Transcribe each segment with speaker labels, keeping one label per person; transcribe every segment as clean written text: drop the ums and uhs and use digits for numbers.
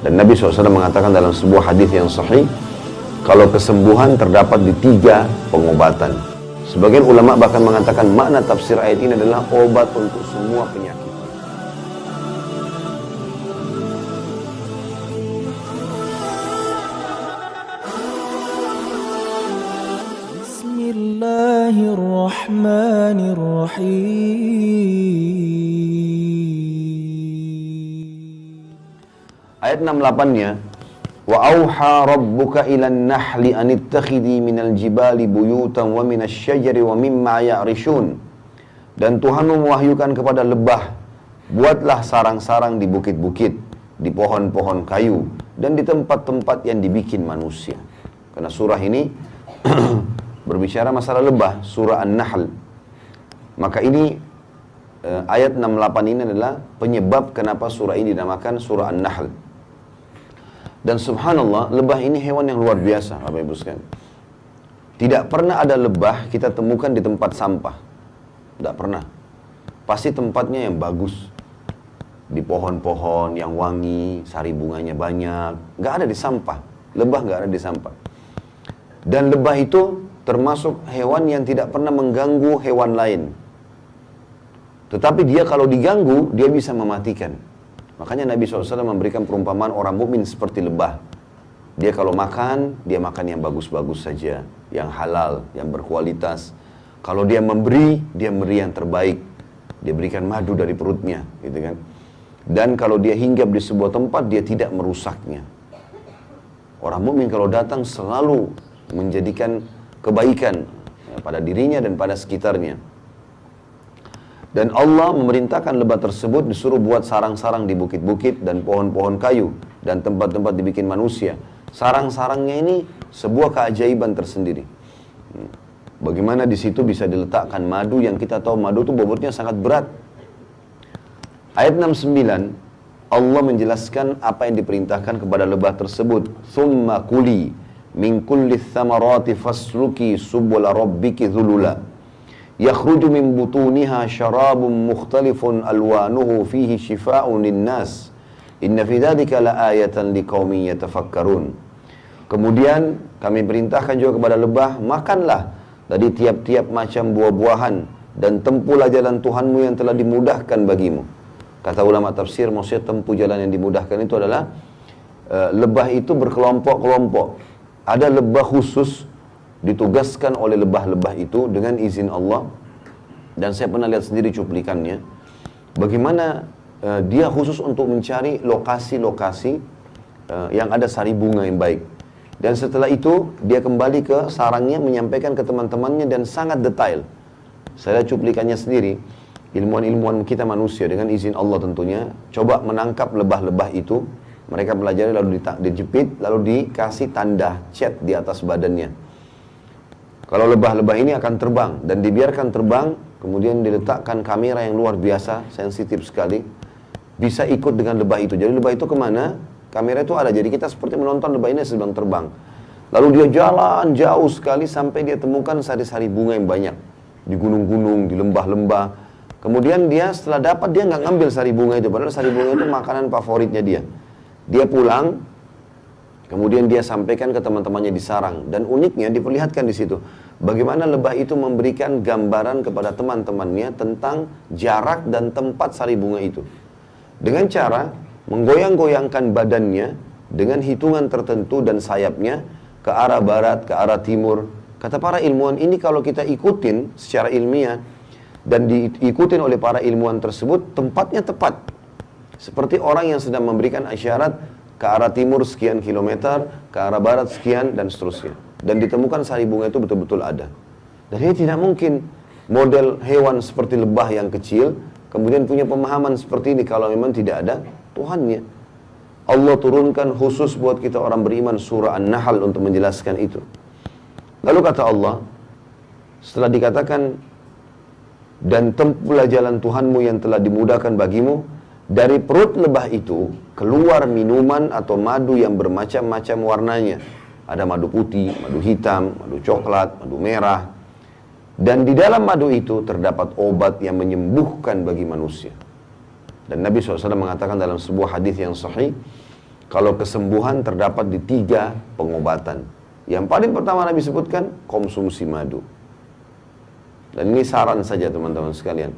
Speaker 1: Dan Nabi SAW mengatakan dalam sebuah hadis yang sahih, kalau kesembuhan terdapat di 3 pengobatan. Sebagian ulama bahkan mengatakan makna tafsir ayat ini adalah obat untuk semua penyakit. Ayat 68-nya, wa auha rabbuka ilan nahli an ittakhidhi minal jibali buyutan wa minasy syajari wa mimma ya'rishun. Dan Tuhanmu mewahyukan kepada lebah, buatlah sarang-sarang di bukit-bukit, di pohon-pohon kayu, dan di tempat-tempat yang dibikin manusia. Karena surah ini berbicara masalah lebah, surah An-Nahl. Maka ini ayat 68 ini adalah penyebab kenapa surah ini dinamakan surah An-Nahl. Dan subhanallah, lebah ini hewan yang luar biasa, Bapak Ibu sekalian. Tidak pernah ada lebah kita temukan di tempat sampah. Tidak pernah. Pasti tempatnya yang bagus. Di pohon-pohon yang wangi, sari bunganya banyak. Nggak ada di sampah. Lebah nggak ada di sampah. Dan lebah itu termasuk hewan yang tidak pernah mengganggu hewan lain. Tetapi dia kalau diganggu, dia bisa mematikan. Makanya Nabi SAW memberikan perumpamaan orang mukmin seperti lebah. Dia kalau makan, dia makan yang bagus-bagus saja, yang halal, yang berkualitas. Kalau dia memberi yang terbaik. Dia berikan madu dari perutnya, gitu kan. Dan kalau dia hinggap di sebuah tempat, dia tidak merusaknya. Orang mukmin kalau datang selalu menjadikan kebaikan pada dirinya dan pada sekitarnya. Dan Allah memerintahkan lebah tersebut disuruh buat sarang-sarang di bukit-bukit dan pohon-pohon kayu dan tempat-tempat dibikin manusia. Sarang-sarangnya ini sebuah keajaiban tersendiri. Bagaimana di situ bisa diletakkan madu yang kita tahu madu itu bobotnya sangat berat. Ayat 69 Allah menjelaskan apa yang diperintahkan kepada lebah tersebut. Thumma kuli min kulli thamarati fasluki subula rabbiki dhulula. Yakhruju min butuniha syarabun mukhtalifun alwanuhu fihi shifa'un linnas. Inna fi dzalika laayatan liqaumin yatafakkarun. Kemudian kami perintahkan juga kepada lebah, makanlah dari tiap-tiap macam buah-buahan dan tempuhlah jalan Tuhanmu yang telah dimudahkan bagimu. Kata ulama tafsir, maksudnya tempuh jalan yang dimudahkan itu adalah lebah itu berkelompok-kelompok. Ada lebah khusus ditugaskan oleh lebah-lebah itu dengan izin Allah. Dan saya pernah lihat sendiri cuplikannya, bagaimana dia khusus untuk mencari lokasi-lokasi yang ada sari bunga yang baik. Dan setelah itu dia kembali ke sarangnya, menyampaikan ke teman-temannya dan sangat detail. Saya lihat cuplikannya sendiri. Ilmuwan-ilmuwan kita manusia dengan izin Allah tentunya coba menangkap lebah-lebah itu. Mereka pelajari lalu dijepit, lalu dikasih tanda cat di atas badannya. Kalau lebah-lebah ini akan terbang dan dibiarkan terbang, kemudian diletakkan kamera yang luar biasa, sensitif sekali, bisa ikut dengan lebah itu. Jadi lebah itu kemana? Kamera itu ada, jadi kita seperti menonton lebah ini sedang terbang. Lalu dia jalan jauh sekali sampai dia temukan sari-sari bunga yang banyak. Di gunung-gunung, di lembah-lembah. Kemudian dia setelah dapat, dia nggak ngambil sari bunga itu, padahal sari bunga itu makanan favoritnya dia. Dia pulang, kemudian dia sampaikan ke teman-temannya di sarang. Dan uniknya diperlihatkan di situ bagaimana lebah itu memberikan gambaran kepada teman-temannya tentang jarak dan tempat sari bunga itu. Dengan cara menggoyang-goyangkan badannya dengan hitungan tertentu dan sayapnya ke arah barat, ke arah timur. Kata para ilmuwan, ini kalau kita ikutin secara ilmiah dan diikutin oleh para ilmuwan tersebut, tempatnya tepat. Seperti orang yang sedang memberikan isyarat ke arah timur sekian kilometer, ke arah barat sekian, dan seterusnya. Dan ditemukan sari bunga itu betul-betul ada. Dan ini tidak mungkin model hewan seperti lebah yang kecil, kemudian punya pemahaman seperti ini kalau memang tidak ada Tuhannya. Allah turunkan khusus buat kita orang beriman surah An-Nahl untuk menjelaskan itu. Lalu kata Allah, setelah dikatakan, dan tempuhlah jalan Tuhanmu yang telah dimudahkan bagimu, dari perut lebah itu keluar minuman atau madu yang bermacam-macam warnanya. Ada madu putih, madu hitam, madu coklat, madu merah. Dan di dalam madu itu terdapat obat yang menyembuhkan bagi manusia. Dan Nabi SAW mengatakan dalam sebuah hadis yang sahih, Kalau kesembuhan terdapat di 3 pengobatan. Yang paling pertama Nabi sebutkan, konsumsi madu. Dan ini saran saja teman-teman sekalian.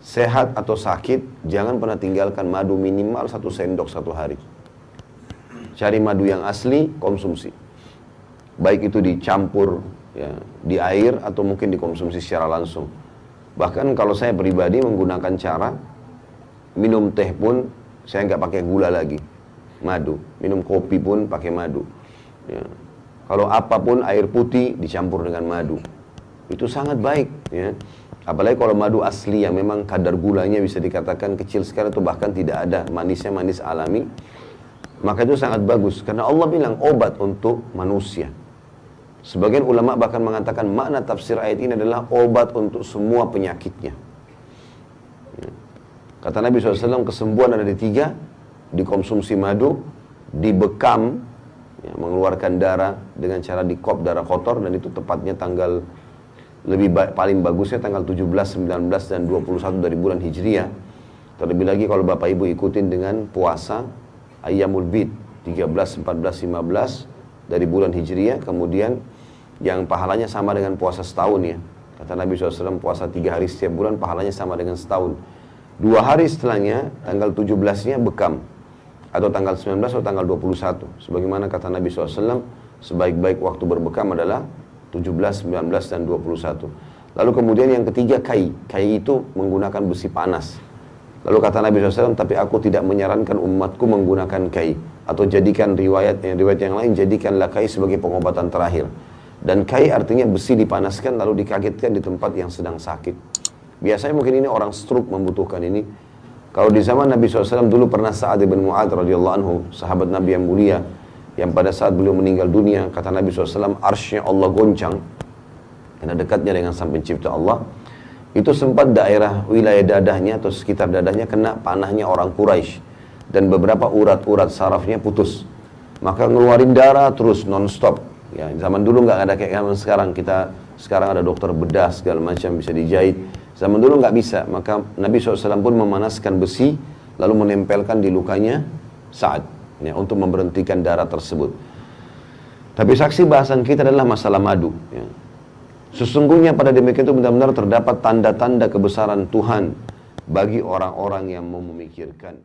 Speaker 1: Sehat atau sakit, jangan pernah tinggalkan madu minimal 1 sendok 1 hari. Cari madu yang asli, konsumsi. Baik itu dicampur ya, di air atau mungkin dikonsumsi secara langsung. Bahkan kalau saya pribadi menggunakan cara minum teh pun saya nggak pakai gula lagi, madu. Minum kopi pun pakai madu. Ya. Kalau apapun air putih dicampur dengan madu, itu sangat baik. Ya. Apalagi kalau madu asli yang memang kadar gulanya bisa dikatakan kecil sekali atau bahkan tidak ada, manisnya manis alami, maka itu sangat bagus. Karena Allah bilang obat untuk manusia. Sebagian ulama bahkan mengatakan makna tafsir ayat ini adalah obat untuk semua penyakitnya. Kata Nabi SAW, kesembuhan ada di 3, dikonsumsi madu, dibekam, ya, mengeluarkan darah dengan cara dikop darah kotor, dan itu tepatnya tanggal paling bagusnya tanggal 17, 19, dan 21 dari bulan Hijriah. Terlebih lagi kalau Bapak Ibu ikutin dengan puasa Ayyamul Bid 13, 14, 15 dari bulan Hijriah, kemudian yang pahalanya sama dengan puasa setahun ya. Kata Nabi SAW, puasa 3 hari setiap bulan pahalanya sama dengan setahun. 2 hari setelahnya, tanggal 17-nya bekam, atau tanggal 19 atau tanggal 21. Sebagaimana kata Nabi SAW, sebaik-baik waktu berbekam adalah 17, 19, dan 21. Lalu kemudian yang ketiga kai. Kai itu menggunakan besi panas. Lalu kata Nabi SAW, tapi aku tidak menyarankan umatku menggunakan kai. Atau jadikan riwayat yang lain, jadikanlah kai sebagai pengobatan terakhir. Dan kai artinya besi dipanaskan lalu dikagetkan di tempat yang sedang sakit. Biasanya mungkin ini orang stroke membutuhkan ini. Kalau di zaman Nabi SAW dulu pernah Sa'ad bin Mu'adz radhiyallahu anhu, sahabat Nabi yang mulia, yang pada saat beliau meninggal dunia, kata Nabi SAW, arsy-Nya Allah goncang, karena dekatnya dengan Sang Pencipta Allah. Itu sempat daerah wilayah dadahnya atau sekitar dadahnya kena panahnya orang Quraisy, dan beberapa urat-urat sarafnya putus. Maka ngeluarin darah terus non-stop. Ya, zaman dulu nggak ada kayak zaman sekarang. Sekarang ada dokter bedah segala macam bisa dijahit. Zaman dulu nggak bisa. Maka Nabi SAW pun memanaskan besi lalu menempelkan di lukanya Sa'ad ya, untuk memberhentikan darah tersebut. Tapi saksi bahasan kita adalah masalah madu. Ya. Sesungguhnya pada demikian itu benar-benar terdapat tanda-tanda kebesaran Tuhan bagi orang-orang yang mau memikirkan.